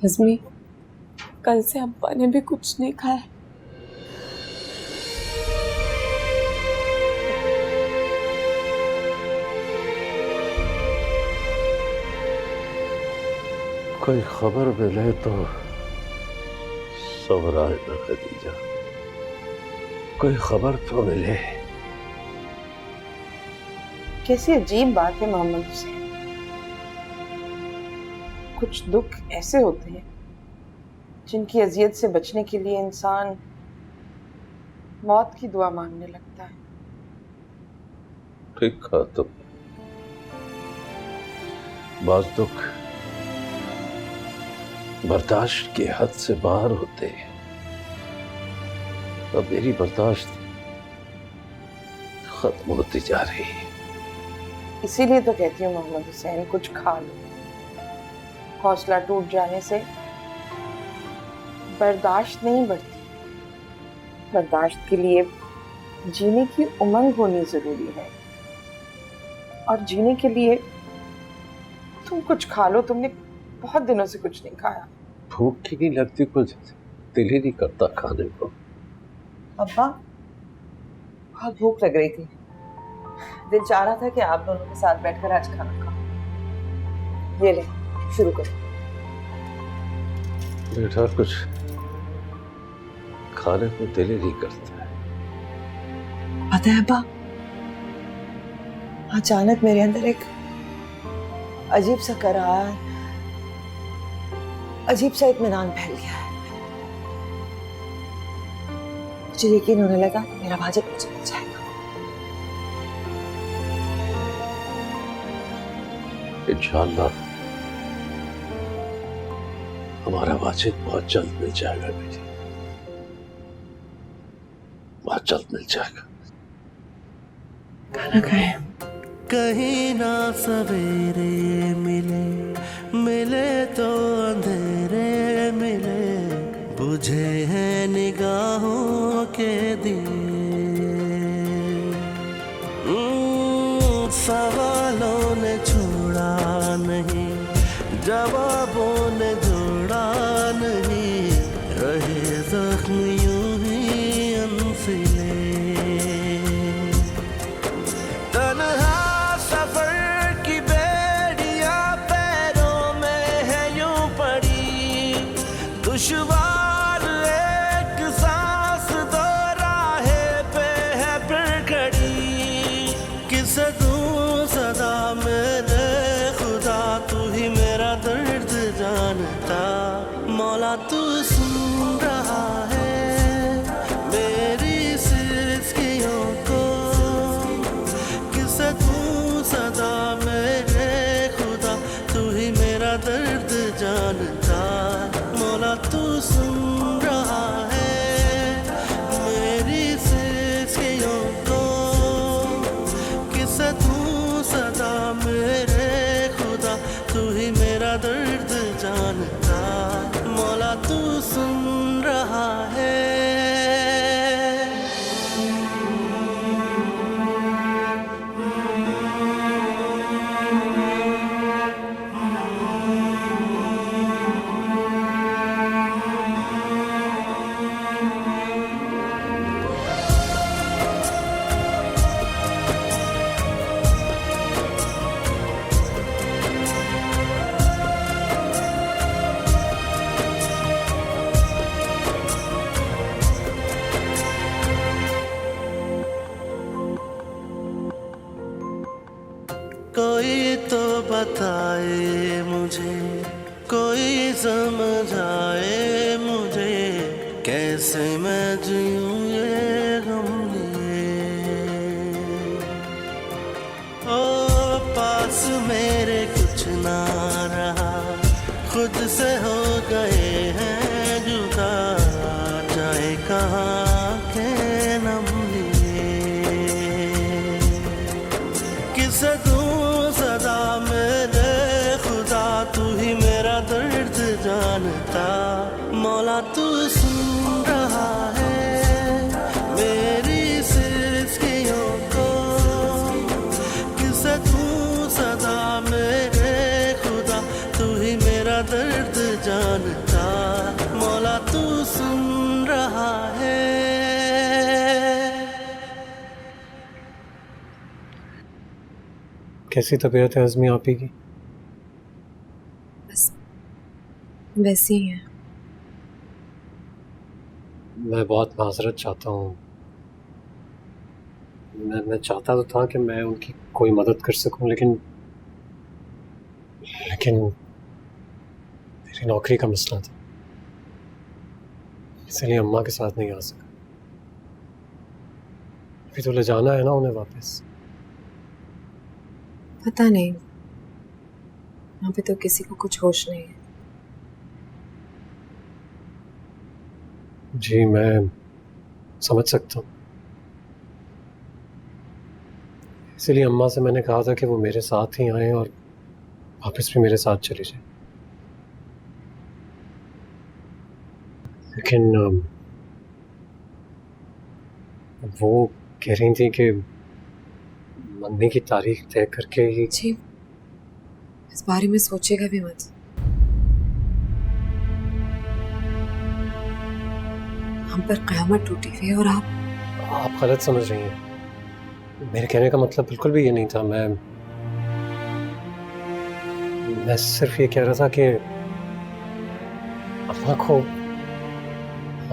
रश्मि, कल से अब्बा ने भी कुछ नहीं खाया। कोई खबर मिले तो सवराए न खदीजा, कोई खबर तो मिले। कैसी अजीब बात है मोहम्मद हुसैन। कुछ दुख ऐसे होते हैं जिनकी अजियत से बचने के लिए इंसान मौत की दुआ मांगने लगता है। ठीक कहा तुम। बाज दुख बर्दाश्त की हद से बाहर होते हैं। अब मेरी बर्दाश्त खत्म होती जा रही है। इसीलिए तो कहती हूँ मोहम्मद हुसैन, कुछ खा लो। हौसला टूट जाने से बर्दाश्त नहीं बढ़ती। बर्दाश्त के लिए जीने की उमंग होनी जरूरी है, और जीने के लिए तुम कुछ खा लो। तुमने बहुत दिनों से कुछ नहीं खाया। भूख ही नहीं लगती, कुछ दिल ही नहीं करता खाने को। अब्बा, बहुत भूख लग रही थी। दिल चाह रहा था कि आप दोनों के साथ बैठकर आज खाना खाओ। ये ले, शुरू करो। बेटा, कुछ खाने को दिल ही नहीं करता है। पता है अब्बा, अचानक मेरे अंदर एक अजीब सा करार, अजीब सा इत्मीनान फैल गया है। मुझे यकीन होने लगा कि मेरा वाजिब मुझे मिल जाएगा। इंशाअल्लाह हमारा वाजिब बहुत जल्द मिल जाएगा बेटी, बहुत जल्द मिल जाएगा। खाना खाए। कहीं ना सवेरे मिले, मिले तो अंधेरे मिले, बुझे हैं निगाहों के दिए। सवालों ने छोड़ा नहीं, जवाबों ने जोड़ा नहीं, रहे जख्म यूं ही अनसिले। तन्हा सफर की बेड़ियां पैरों में है यूं पड़ी, दुश्वार एक सांस दो राहे पे है फिर खड़ी। किसे दूं सदा मेरे खुदा, तू ही मेरा दर्द जानता। मौला तू सुन रहा है मेरी सिसकियों को, किसे दूं सदा मेरे खुदा, तू ही मेरा दर्द जानता। मौला तू सुन रहा है मेरी सिसकियों को, किसे दूं सदा मेरे खुदा, तू ही मेरा दर्द जानता। मौला तू सुन रहा है। कोई तो बताए मुझे, कोई समझाए मुझे, कैसे मैं जीऊं ये गम लिए। ओ पास मेरे कुछ ना रहा, खुद से हो गए हैं जुदा, जाए कहाँ के नम लिए। किसे दूं सदा मेरे खुदा, तू ही मेरा दर्द जानता। मौला तू सुन रहा है मेरी सिसकियों को, किसे दूं सदा मेरे खुदा, तू ही मेरा दर्द जानता। जानता, मौला तू सुन रहा है। कैसी तबीयत है अज़मी आपी की? बस वैसे ही है। मैं बहुत माजरत चाहता हूँ। मैं चाहता तो था कि मैं उनकी कोई मदद कर सकूं, लेकिन मेरी नौकरी का मसला था, इसलिए अम्मा के साथ नहीं आ सका। अभी तो ले जाना है ना उन्हें वापस। पता नहीं, वहाँ पे तो किसी को कुछ होश नहीं है। जी मैं समझ सकता हूँ, इसीलिए अम्मा से मैंने कहा था कि वो मेरे साथ ही आए और वापस भी मेरे साथ चली जाए। लेकिन वो कह रही थी कि मंगनी की तारीख तय करके ही। जी इस बारे में सोचेगा भी मत। हम पर क़यामत टूटी हुई है और आप गलत समझ रही हैं। मेरे कहने का मतलब बिल्कुल भी ये नहीं था। मैं सिर्फ ये कह रहा था कि अम्मा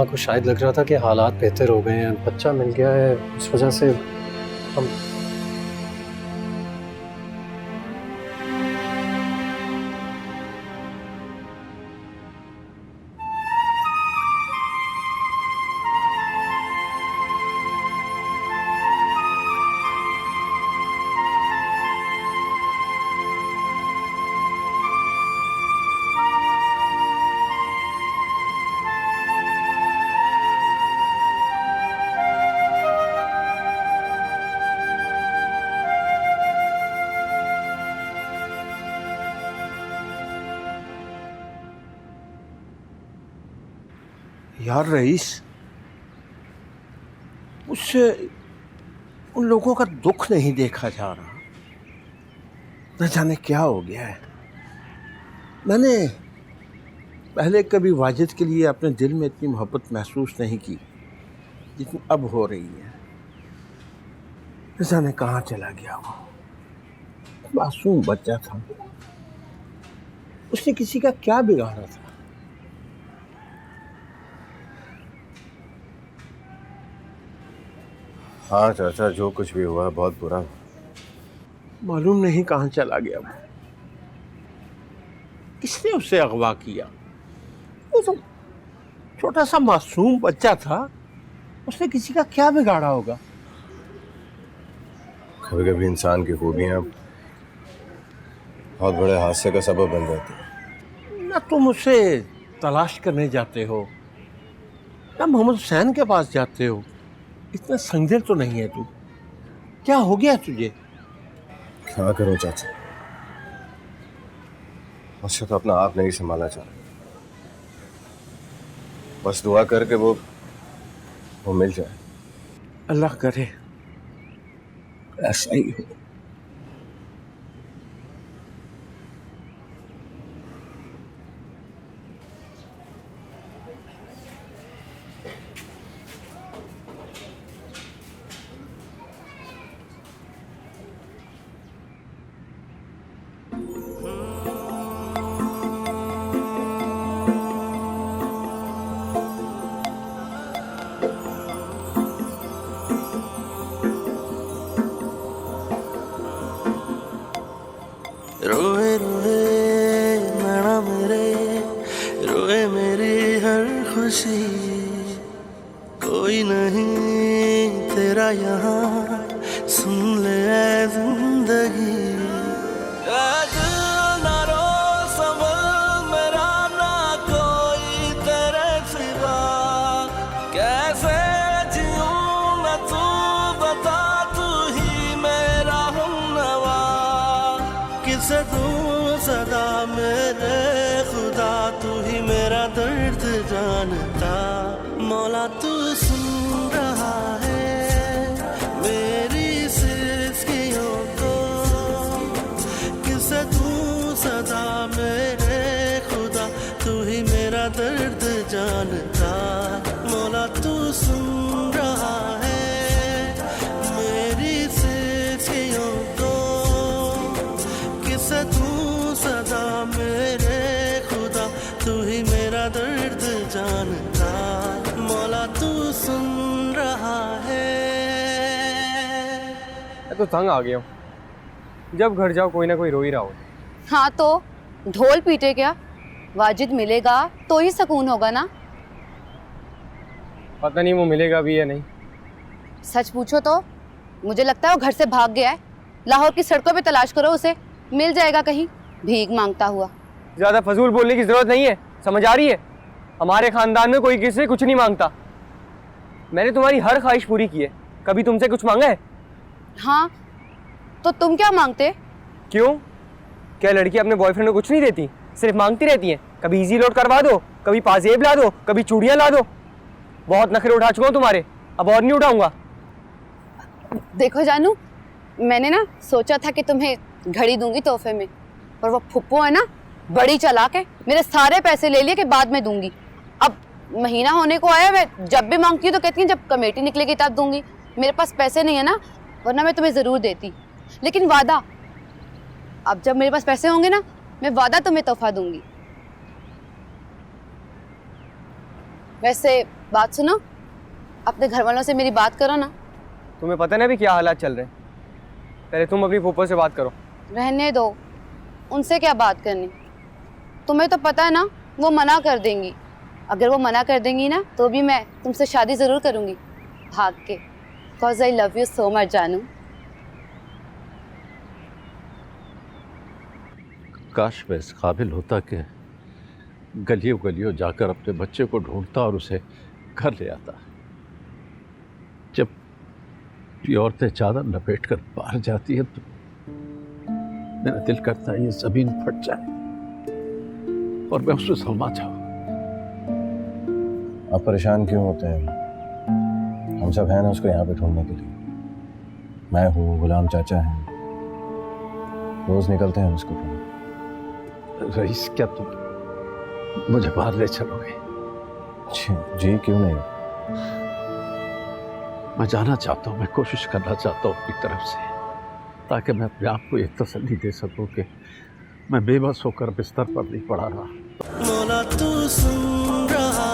को शायद लग रहा था कि हालात बेहतर हो गए हैं, बच्चा मिल गया है, इस वजह से हम यार रईस, उससे उन लोगों का दुख नहीं देखा जा रहा। न जाने क्या हो गया है। मैंने पहले कभी वाजिद के लिए अपने दिल में इतनी मोहब्बत महसूस नहीं की जितनी अब हो रही है। न जाने कहाँ चला गया वो। मासूम बच्चा था, उसने किसी का क्या बिगाड़ा था। हाँ चाचा, जो कुछ भी हुआ बहुत बुरा। मालूम नहीं कहाँ चला गया वो। किसने उसे अगवा किया? वो तो छोटा सा मासूम बच्चा था, उसने किसी का क्या बिगाड़ा होगा। कभी कभी इंसान की खूबियाँ बहुत बड़े हादसे का सबब बन जाती है। ना तुम उसे तलाश करने जाते हो, ना मोहम्मद हुसैन के पास जाते हो। इतना संदिल तो नहीं है तू। क्या हो गया तुझे? क्या करूं चाचा, मुझसे तो अपना आप नहीं संभाला जा रहा। बस दुआ करके वो मिल जाए। अल्लाह करे ऐसा ही हो। रोए रोए नैना मेरे, रोए मेरी हर खुशी। कोई नहीं तेरा यहाँ, सुन ले ऐ जिंदगी। ऐ दिल ना रो संभल मेरा, ना कोई तेरे सिवा। कैसे जीऊं मैं तू बता, तू ही मेरा हमनवा। किसे दूं सदा मेरे खुदा, तू ही मेरा दर्द जानता। मौला तू सुन रहा है मेरी सिसकियों को। किसे दूं सदा मेरे खुदा, तू ही मेरा दर्द जानता, मौला तू सुन रहा है मेरी सेठियों को, किसे तू सदा मेरे खुदा, तू ही मेरा दर्द जानता, मौला तू सुन रहा है। मैं तो तंग आ गया हूँ, जब घर जाओ कोई ना कोई रो ही रहा हो। हाँ तो ढोल पीटे क्या, वाजिद मिलेगा तो ही सुकून होगा ना। पता नहीं वो मिलेगा भी या नहीं। सच पूछो तो मुझे लगता है वो घर से भाग गया है। लाहौर की सड़कों पे तलाश करो उसे, मिल जाएगा कहीं भीख मांगता हुआ। ज़्यादा फजूल बोलने की ज़रूरत नहीं है, समझ आ रही है? हमारे ख़ानदान में कोई किसी से कुछ नहीं मांगता। मैंने तुम्हारी हर ख्वाहिश पूरी की है, कभी तुमसे कुछ मांगा है? हाँ तो तुम क्या मांगते? क्यों, क्या लड़की अपने बॉयफ्रेंड को कुछ नहीं देती, सिर्फ मांगती रहती हैं? कभी इजी लोड करवा दो, कभी पाजेब ला दो, कभी चूड़ियाँ ला दो। बहुत नखरे उठा चुका हूँ तुम्हारे, अब और नहीं उठाऊंगा। देखो जानू, मैंने ना सोचा था कि तुम्हें घड़ी दूंगी तोहफे में, पर वो फुप्पो है ना बड़ी चालाक है, मेरे सारे पैसे ले लिए कि बाद में दूंगी। अब महीना होने को आया, मैं जब भी मांगती हूँ तो कहती हैं जब कमेटी निकलेगी तब दूंगी। मेरे पास पैसे नहीं है ना, वरना मैं तुम्हें ज़रूर देती, लेकिन वादा, अब जब मेरे पास पैसे होंगे ना, मैं वादा तुम्हें तोहफा दूंगी। वैसे बात सुनो, अपने घर वालों से मेरी बात करो ना। तुम्हें पता ना भी क्या हालात चल रहे हैं, पहले तुम अपनी फूफो से बात करो। रहने दो, उनसे क्या बात करनी, तुम्हें तो पता है ना वो मना कर देंगी। अगर वो मना कर देंगी ना तो भी मैं तुमसे शादी ज़रूर करूँगी भाग के, because I love you so much जानू। काश मैं इस काबिल होता कि गलियों गलियों जाकर अपने बच्चे को ढूंढता और उसे घर ले आता। जब ये औरतें चादर लपेट कर बाहर जाती है तो मेरा दिल करता है ये जमीन फट जाए और मैं उसमें सलमा जाऊं। आप परेशान क्यों होते हैं? हम सब हैं ना उसको यहाँ पे ढूंढने के लिए। मैं हूँ, गुलाम चाचा हैं, रोज निकलते हैं उसको ढूंढने। रईस, क्या तुम मुझे बाहर ले चलोगे? जी क्यों नहीं? मैं जाना चाहता हूँ, मैं कोशिश करना चाहता हूँ अपनी तरफ से, ताकि मैं अपने आप को एक तसल्ली दे सकूँ कि मैं बेबस होकर बिस्तर पर नहीं पड़ा रहा। मौला तू सुन रहा